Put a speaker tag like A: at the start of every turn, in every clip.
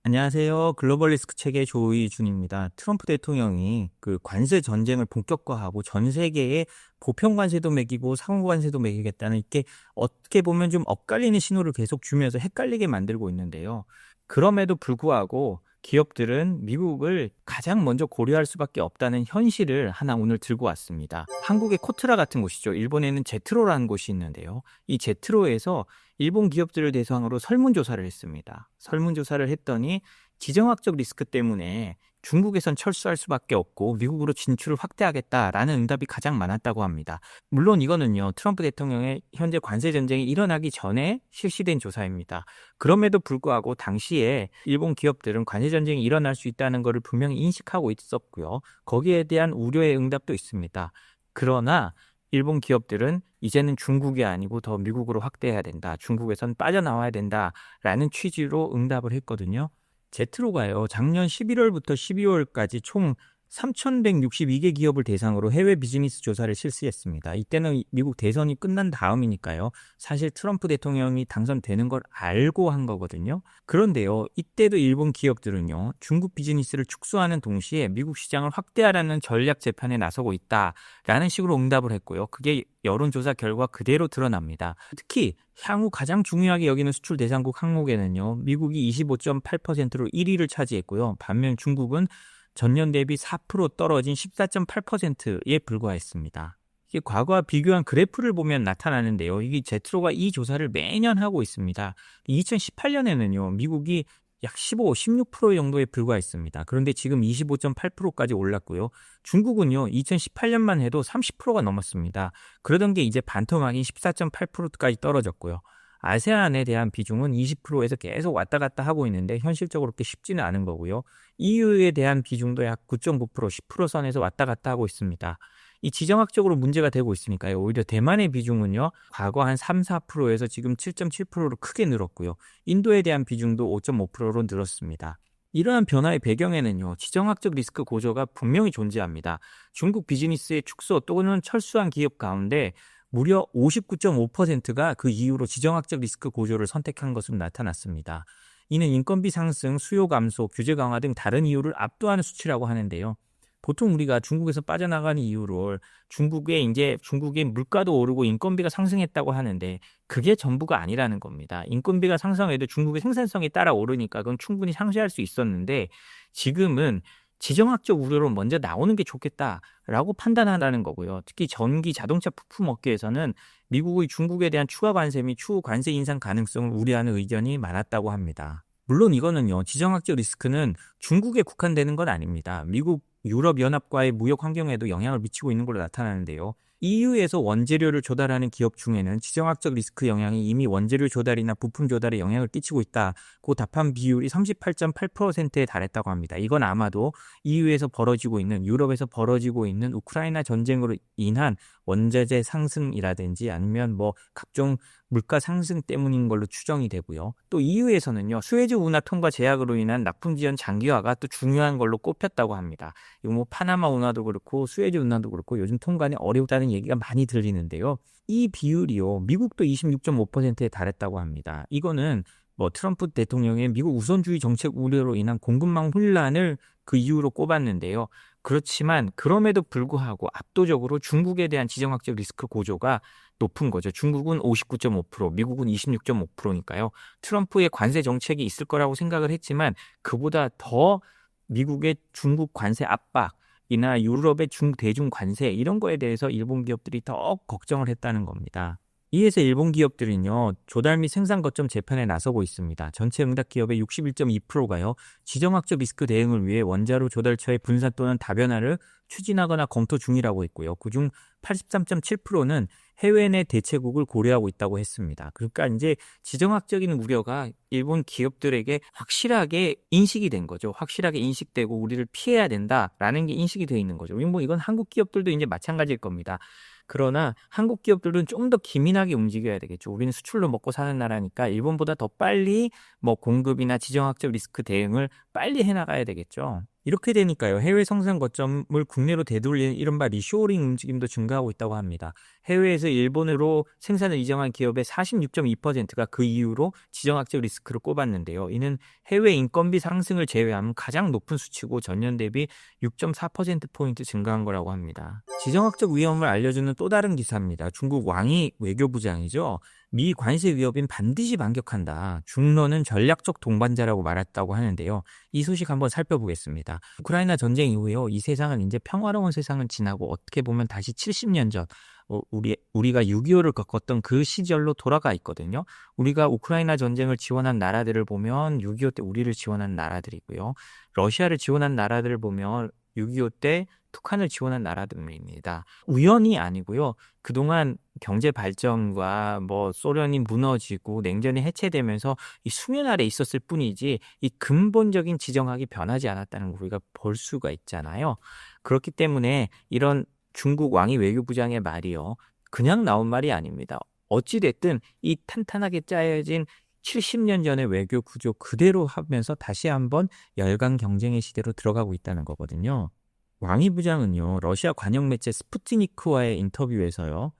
A: 안녕하세요. 글로벌 리스크 체계 조이준입니다. 트럼프 대통령이 그 관세 전쟁을 본격화하고 전 세계에 보편 관세도 매기고 상호 관세도 매기겠다는 이렇게 어떻게 보면 좀 엇갈리는 신호를 계속 주면서 헷갈리게 만들고 있는데요. 그럼에도 불구하고 기업들은 미국을 가장 먼저 고려할 수밖에 없다는 현실을 하나 오늘 들고 왔습니다. 한국의 코트라 같은 곳이죠. 일본에는 제트로라는 곳이 있는데요. 이 제트로에서 일본 기업들을 대상으로 설문조사를 했습니다. 설문조사를 했더니 지정학적 리스크 때문에 중국에선 철수할 수밖에 없고 미국으로 진출을 확대하겠다라는 응답이 가장 많았다고 합니다. 물론 이거는요, 트럼프 대통령의 현재 관세 전쟁이 일어나기 전에 실시된 조사입니다. 그럼에도 불구하고 당시에 일본 기업들은 관세 전쟁이 일어날 수 있다는 것을 분명히 인식하고 있었고요. 거기에 대한 우려의 응답도 있습니다. 그러나 일본 기업들은 이제는 중국이 아니고 더 미국으로 확대해야 된다. 중국에선 빠져나와야 된다라는 취지로 응답을 했거든요. 제트로가요, 작년 11월부터 12월까지 총 3,162개 기업을 대상으로 해외 비즈니스 조사를 실시했습니다. 이때는 미국 대선이 끝난 다음이니까요. 사실 트럼프 대통령이 당선되는 걸 알고 한 거거든요. 그런데요, 이때도 일본 기업들은요, 중국 비즈니스를 축소하는 동시에 미국 시장을 확대하라는 전략 재판에 나서고 있다라는 식으로 응답을 했고요. 그게 여론조사 결과 그대로 드러납니다. 특히 향후 가장 중요하게 여기는 수출 대상국 항목에는요, 미국이 25.8%로 1위를 차지했고요. 반면 중국은 전년 대비 4% 떨어진 14.8%에 불과했습니다. 이게 과거와 비교한 그래프를 보면 나타나는데요. 이게 제트로가 이 조사를 매년 하고 있습니다. 2018년에는요, 미국이 약 15, 16% 정도에 불과했습니다. 그런데 지금 25.8%까지 올랐고요. 중국은요, 2018년만 해도 30%가 넘었습니다. 그러던 게 이제 반토막인 14.8%까지 떨어졌고요. 아세안에 대한 비중은 20%에서 계속 왔다 갔다 하고 있는데 현실적으로 그렇게 쉽지는 않은 거고요. EU에 대한 비중도 약 9.9%, 10% 선에서 왔다 갔다 하고 있습니다. 이 지정학적으로 문제가 되고 있으니까요. 오히려 대만의 비중은요, 과거 한 3, 4%에서 지금 7.7%로 크게 늘었고요. 인도에 대한 비중도 5.5%로 늘었습니다. 이러한 변화의 배경에는요, 지정학적 리스크 고조가 분명히 존재합니다. 중국 비즈니스의 축소 또는 철수한 기업 가운데 무려 59.5%가 그 이후로 지정학적 리스크 고조를 선택한 것으로 나타났습니다. 이는 인건비 상승, 수요 감소, 규제 강화 등 다른 이유를 압도하는 수치라고 하는데요. 보통 우리가 중국에서 빠져나가는 이유를 중국의 물가도 오르고 인건비가 상승했다고 하는데 그게 전부가 아니라는 겁니다. 인건비가 상승해도 중국의 생산성이 따라 오르니까 그건 충분히 상쇄할 수 있었는데 지금은 지정학적 우려로 먼저 나오는 게 좋겠다라고 판단한다는 거고요. 특히 전기 자동차 부품 업계에서는 미국의 중국에 대한 추가 관세 및 추후 관세 인상 가능성을 우려하는 의견이 많았다고 합니다. 물론 이거는요, 지정학적 리스크는 중국에 국한되는 건 아닙니다. 미국, 유럽연합과의 무역 환경에도 영향을 미치고 있는 걸로 나타나는데요. EU에서 원재료를 조달하는 기업 중에는 지정학적 리스크 영향이 이미 원재료 조달이나 부품 조달에 영향을 끼치고 있다고 답한 비율이 38.8%에 달했다고 합니다. 이건 아마도 EU에서 벌어지고 있는, 유럽에서 벌어지고 있는 우크라이나 전쟁으로 인한 원자재 상승이라든지 아니면 뭐 각종 물가 상승 때문인 걸로 추정이 되고요. 또 EU에서는요, 수에즈 운하 통과 제약으로 인한 납품 지연 장기화가 또 중요한 걸로 꼽혔다고 합니다. 이거 뭐 파나마 운하도 그렇고 수에즈 운하도 그렇고 요즘 통관이 어렵다는 얘기가 많이 들리는데요. 이 비율이요, 미국도 26.5%에 달했다고 합니다. 이거는 뭐 트럼프 대통령의 미국 우선주의 정책 우려로 인한 공급망 혼란을 그 이유로 꼽았는데요. 그렇지만 그럼에도 불구하고 압도적으로 중국에 대한 지정학적 리스크 고조가 높은 거죠. 중국은 59.5%, 미국은 26.5%니까요. 트럼프의 관세 정책이 있을 거라고 생각을 했지만 그보다 더 미국의 중국 관세 압박이나 유럽의 대중 관세 이런 거에 대해서 일본 기업들이 더 걱정을 했다는 겁니다. 이에서 일본 기업들은요, 조달 및 생산 거점 재편에 나서고 있습니다. 전체 응답 기업의 61.2%가요, 지정학적 리스크 대응을 위해 원자로 조달처의 분산 또는 다변화를 추진하거나 검토 중이라고 했고요. 그중 83.7%는 해외 내 대체국을 고려하고 있다고 했습니다. 그러니까 이제 지정학적인 우려가 일본 기업들에게 확실하게 인식이 된 거죠. 확실하게 인식되고 우리를 피해야 된다라는 게 인식이 돼 있는 거죠. 뭐 이건 한국 기업들도 이제 마찬가지일 겁니다. 그러나 한국 기업들은 좀 더 기민하게 움직여야 되겠죠. 우리는 수출로 먹고 사는 나라니까 일본보다 더 빨리 뭐 공급이나 지정학적 리스크 대응을 빨리 해나가야 되겠죠. 이렇게 되니까요. 해외 생산 거점을 국내로 되돌리는 이른바 리쇼어링 움직임도 증가하고 있다고 합니다. 해외에서 일본으로 생산을 이전한 기업의 46.2%가 그 이후로 지정학적 리스크를 꼽았는데요. 이는 해외 인건비 상승을 제외하면 가장 높은 수치고 전년 대비 6.4%포인트 증가한 거라고 합니다. 지정학적 위험을 알려주는 또 다른 기사입니다. 중국 왕이 외교부장이죠. 미 관세 위협인 반드시 반격한다. 중러는 전략적 동반자라고 말했다고 하는데요. 이 소식 한번 살펴보겠습니다. 우크라이나 전쟁 이후에요. 이 세상은 이제 평화로운 세상을 지나고 어떻게 보면 다시 70년 전 우리가 6.25를 겪었던 그 시절로 돌아가 있거든요. 우리가 우크라이나 전쟁을 지원한 나라들을 보면 6.25 때 우리를 지원한 나라들이고요. 러시아를 지원한 나라들을 보면 6.25 때 북한을 지원한 나라들입니다. 우연이 아니고요. 그동안 경제 발전과 뭐 소련이 무너지고 냉전이 해체되면서 이 수면 아래 있었을 뿐이지 이 근본적인 지정학이 변하지 않았다는 걸 우리가 볼 수가 있잖아요. 그렇기 때문에 이런 중국 왕이 외교부장의 말이요. 그냥 나온 말이 아닙니다. 어찌됐든 이 탄탄하게 짜여진 70년 전의 외교 구조 그대로 하면서 다시 한번 열강 경쟁의 시대로 들어가고 있다는 거거든요. 왕이 부장은요, 러시아 관영 매체 스푸트니크와의 인터뷰에서요,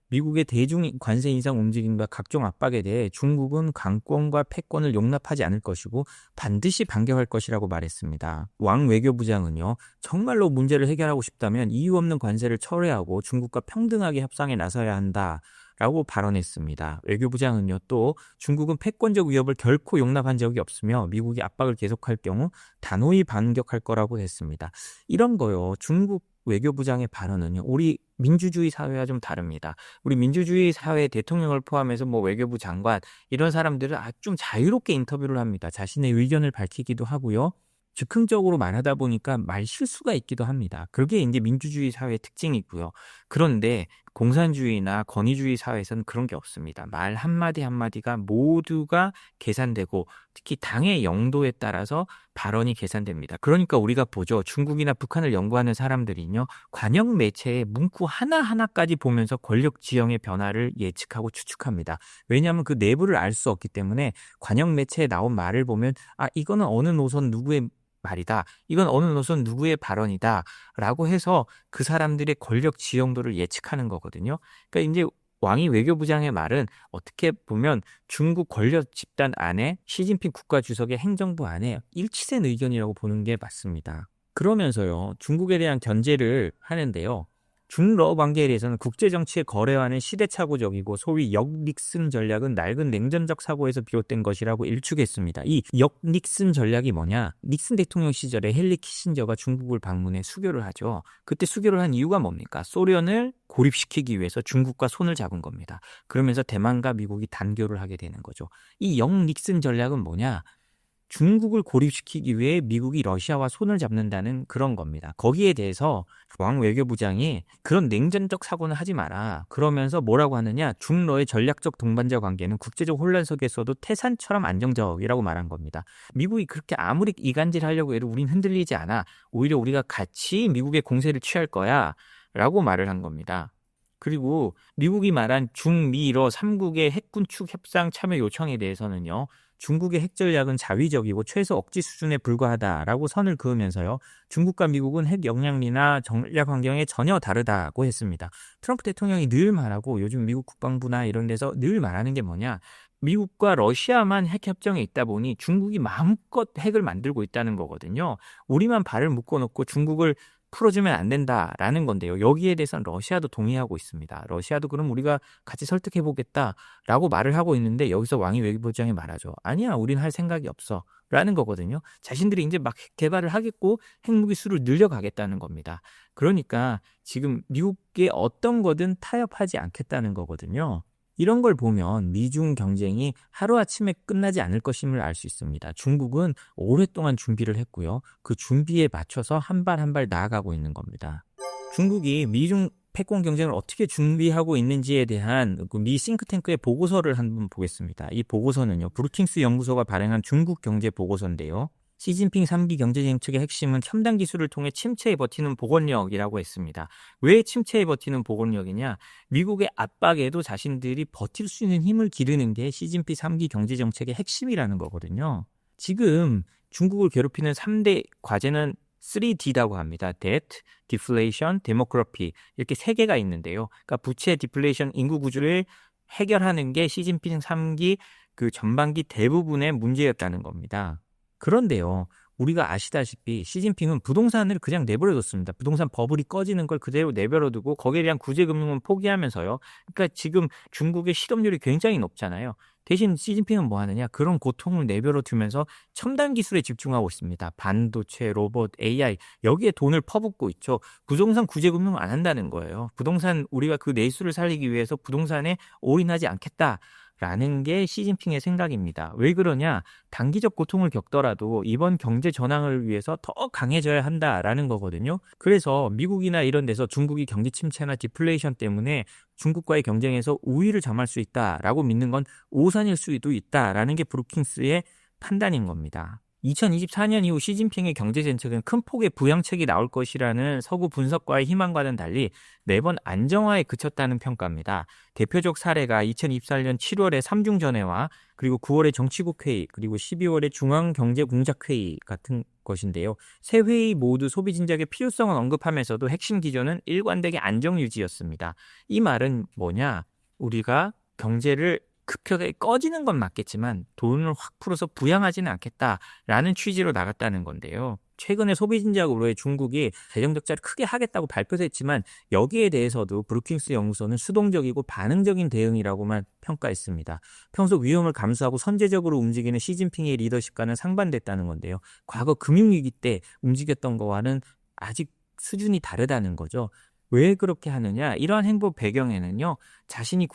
A: 미국의 대중 관세 인상 움직임과 각종 압박에 대해 중국은 강권과 패권을 용납하지 않을 것이고 반드시 반격할 것이라고 말했습니다. 왕 외교부장은요, 정말로 문제를 해결하고 싶다면 이유 없는 관세를 철회하고 중국과 평등하게 협상에 나서야 한다. 라고 발언했습니다. 외교부장은요, 또 중국은 패권적 위협을 결코 용납한 적이 없으며 미국이 압박을 계속할 경우 단호히 반격할 거라고 했습니다. 이런 거요. 중국 외교부장의 발언은요. 우리 민주주의 사회와 좀 다릅니다. 우리 민주주의 사회 대통령을 포함해서 뭐 외교부 장관 이런 사람들은 좀 자유롭게 인터뷰를 합니다. 자신의 의견을 밝히기도 하고요. 즉흥적으로 말하다 보니까 말 실수가 있기도 합니다. 그게 이제 민주주의 사회의 특징이고요. 그런데 공산주의나 권위주의 사회에서는 그런 게 없습니다. 말 한마디 한마디가 모두가 계산되고 특히 당의 영도에 따라서 발언이 계산됩니다. 그러니까 우리가 보죠. 중국이나 북한을 연구하는 사람들이요. 관영 매체의 문구 하나하나까지 보면서 권력 지형의 변화를 예측하고 추측합니다. 왜냐하면 그 내부를 알 수 없기 때문에 관영 매체에 나온 말을 보면 이거는 어느 노선 누구의 말이다. 이건 어느 노선 누구의 발언이다. 라고 해서 그 사람들의 권력 지형도를 예측하는 거거든요. 그러니까 이제 왕이 외교부장의 말은 어떻게 보면 중국 권력 집단 안에 시진핑 국가주석의 행정부 안에 일치된 의견이라고 보는 게 맞습니다. 그러면서요. 중국에 대한 견제를 하는데요. 중러 관계에 대해서는 국제정치의 거래와는 시대착오적이고 소위 역닉슨 전략은 낡은 냉전적 사고에서 비롯된 것이라고 일축했습니다. 이 역닉슨 전략이 뭐냐? 닉슨 대통령 시절에 헨리 키신저가 중국을 방문해 수교를 하죠. 그때 수교를 한 이유가 뭡니까? 소련을 고립시키기 위해서 중국과 손을 잡은 겁니다. 그러면서 대만과 미국이 단교를 하게 되는 거죠. 이 역닉슨 전략은 뭐냐? 중국을 고립시키기 위해 미국이 러시아와 손을 잡는다는 그런 겁니다. 거기에 대해서 왕 외교부장이 그런 냉전적 사고는 하지 마라. 그러면서 뭐라고 하느냐. 중러의 전략적 동반자 관계는 국제적 혼란 속에서도 태산처럼 안정적이라고 말한 겁니다. 미국이 그렇게 아무리 이간질하려고 해도 우린 흔들리지 않아. 오히려 우리가 같이 미국의 공세를 취할 거야. 라고 말을 한 겁니다. 그리고 미국이 말한 중미러 3국의 핵군축 협상 참여 요청에 대해서는요. 중국의 핵 전략은 자위적이고 최소 억지 수준에 불과하다라고 선을 그으면서요. 중국과 미국은 핵 역량이나 전략 환경에 전혀 다르다고 했습니다. 트럼프 대통령이 늘 말하고 요즘 미국 국방부나 이런 데서 늘 말하는 게 뭐냐. 미국과 러시아만 핵 협정에 있다 보니 중국이 마음껏 핵을 만들고 있다는 거거든요. 우리만 발을 묶어놓고 중국을 풀어주면 안 된다라는 건데요. 여기에 대해서는 러시아도 동의하고 있습니다. 러시아도 그럼 우리가 같이 설득해보겠다라고 말을 하고 있는데 여기서 왕이 외교부장이 말하죠. 아니야, 우린 할 생각이 없어. 라는 거거든요. 자신들이 이제 막 개발을 하겠고 핵무기 수를 늘려가겠다는 겁니다. 그러니까 지금 미국의 어떤 거든 타협하지 않겠다는 거거든요. 이런 걸 보면 미중 경쟁이 하루아침에 끝나지 않을 것임을 알 수 있습니다. 중국은 오랫동안 준비를 했고요. 그 준비에 맞춰서 한 발 한 발 나아가고 있는 겁니다. 중국이 미중 패권 경쟁을 어떻게 준비하고 있는지에 대한 미 싱크탱크의 보고서를 한번 보겠습니다. 이 보고서는요. 브루킹스 연구소가 발행한 중국 경제 보고서인데요. 시진핑 3기 경제정책의 핵심은 첨단 기술을 통해 침체에 버티는 복원력이라고 했습니다. 왜 침체에 버티는 복원력이냐? 미국의 압박에도 자신들이 버틸 수 있는 힘을 기르는 게 시진핑 3기 경제정책의 핵심이라는 거거든요. 지금 중국을 괴롭히는 3대 과제는 3D라고 합니다. Debt, Deflation, Demography 이렇게 3개가 있는데요. 그러니까 부채, 디플레이션, 인구 구조를 해결하는 게 시진핑 3기 그 전반기 대부분의 문제였다는 겁니다. 그런데요, 우리가 아시다시피 시진핑은 부동산을 그냥 내버려뒀습니다. 부동산 버블이 꺼지는 걸 그대로 내버려두고 거기에 대한 구제금융은 포기하면서요. 그러니까 지금 중국의 실업률이 굉장히 높잖아요. 대신 시진핑은 뭐 하느냐? 그런 고통을 내버려두면서 첨단 기술에 집중하고 있습니다. 반도체, 로봇, AI 여기에 돈을 퍼붓고 있죠. 부동산 구제금융을 안 한다는 거예요. 부동산 우리가 그 내수를 살리기 위해서 부동산에 올인하지 않겠다. 라는 게 시진핑의 생각입니다. 왜 그러냐? 단기적 고통을 겪더라도 이번 경제 전환을 위해서 더 강해져야 한다라는 거거든요. 그래서 미국이나 이런 데서 중국이 경제 침체나 디플레이션 때문에 중국과의 경쟁에서 우위를 점할 수 있다라고 믿는 건 오산일 수도 있다라는 게 브루킹스의 판단인 겁니다. 2024년 이후 시진핑의 경제 정책은 큰 폭의 부양책이 나올 것이라는 서구 분석가의 희망과는 달리 매번 안정화에 그쳤다는 평가입니다. 대표적 사례가 2024년 7월의 삼중전회와 그리고 9월의 정치국 회의 그리고 12월의 중앙경제공작회의 같은 것인데요. 세 회의 모두 소비 진작의 필요성을 언급하면서도 핵심 기조는 일관되게 안정 유지였습니다. 이 말은 뭐냐? 우리가 경제를 급격하게 꺼지는 건 맞겠지만 돈을 확 풀어서 부양하지는 않겠다라는 취지로 나갔다는 건데요. 최근에 소비 진작으로 중국이 재정 적자를 크게 하겠다고 발표도 했지만 여기에 대해서도 브루킹스 연구소는 수동적이고 반응적인 대응이라고만 평가했습니다. 평소 위험을 감수하고 선제적으로 움직이는 시진핑의 리더십과는 상반됐다는 건데요. 과거 금융위기 때 움직였던 거와는 아직 수준이 다르다는 거죠. 왜 그렇게 하느냐? 이러한 행보 배경에는요. 자신이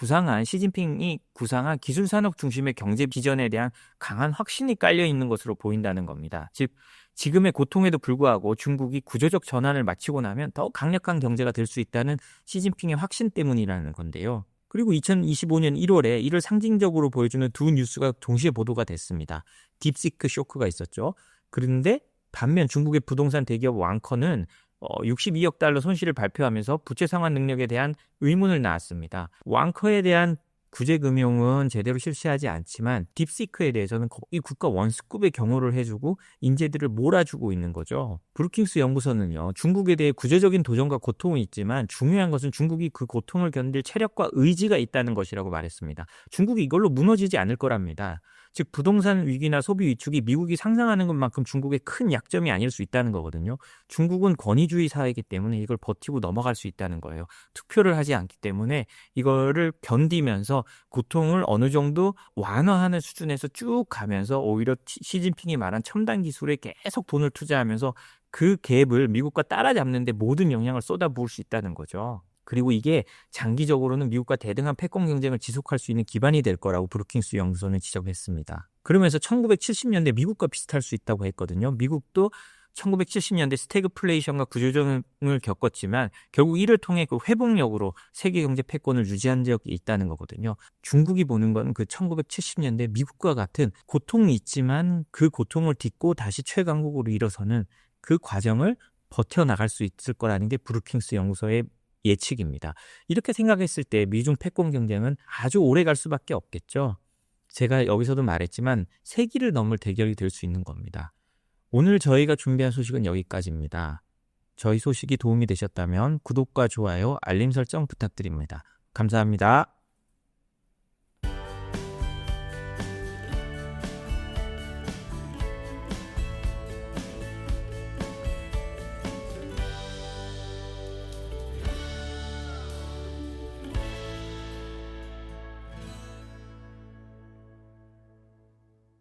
A: 시진핑이 구상한 기술산업 중심의 경제 비전에 대한 강한 확신이 깔려 있는 것으로 보인다는 겁니다. 즉 지금의 고통에도 불구하고 중국이 구조적 전환을 마치고 나면 더 강력한 경제가 될 수 있다는 시진핑의 확신 때문이라는 건데요. 그리고 2025년 1월에 이를 상징적으로 보여주는 두 뉴스가 동시에 보도가 됐습니다. 딥시크 쇼크가 있었죠. 그런데 반면 중국의 부동산 대기업 왕커는 62억 달러 손실을 발표하면서 부채 상환 능력에 대한 의문을 낳았습니다. 왕커에 대한 구제금융은 제대로 실시하지 않지만 딥시크에 대해서는 거의 국가 원수급의 경호를 해주고 인재들을 몰아주고 있는 거죠. 브루킹스 연구소는요. 중국에 대해 구조적인 도전과 고통은 있지만 중요한 것은 중국이 그 고통을 견딜 체력과 의지가 있다는 것이라고 말했습니다. 중국이 이걸로 무너지지 않을 거랍니다. 즉 부동산 위기나 소비 위축이 미국이 상상하는 것만큼 중국의 큰 약점이 아닐 수 있다는 거거든요. 중국은 권위주의 사회이기 때문에 이걸 버티고 넘어갈 수 있다는 거예요. 투표를 하지 않기 때문에 이거를 견디면서 고통을 어느 정도 완화하는 수준에서 쭉 가면서 오히려 시진핑이 말한 첨단 기술에 계속 돈을 투자하면서 그 갭을 미국과 따라잡는 데 모든 영향을 쏟아부을 수 있다는 거죠. 그리고 이게 장기적으로는 미국과 대등한 패권 경쟁을 지속할 수 있는 기반이 될 거라고 브루킹스 연구소는 지적했습니다. 그러면서 1970년대 미국과 비슷할 수 있다고 했거든요. 미국도 1970년대 스태그플레이션과 구조조정을 겪었지만 결국 이를 통해 그 회복력으로 세계 경제 패권을 유지한 적이 있다는 거거든요. 중국이 보는 건 그 1970년대 미국과 같은 고통이 있지만 그 고통을 딛고 다시 최강국으로 일어서는 그 과정을 버텨나갈 수 있을 거라는 게 브루킹스 연구소의 예측입니다. 이렇게 생각했을 때 미중 패권 경쟁은 아주 오래 갈 수밖에 없겠죠. 제가 여기서도 말했지만 세기를 넘을 대결이 될 수 있는 겁니다. 오늘 저희가 준비한 소식은 여기까지입니다. 저희 소식이 도움이 되셨다면 구독과 좋아요, 알림 설정 부탁드립니다. 감사합니다.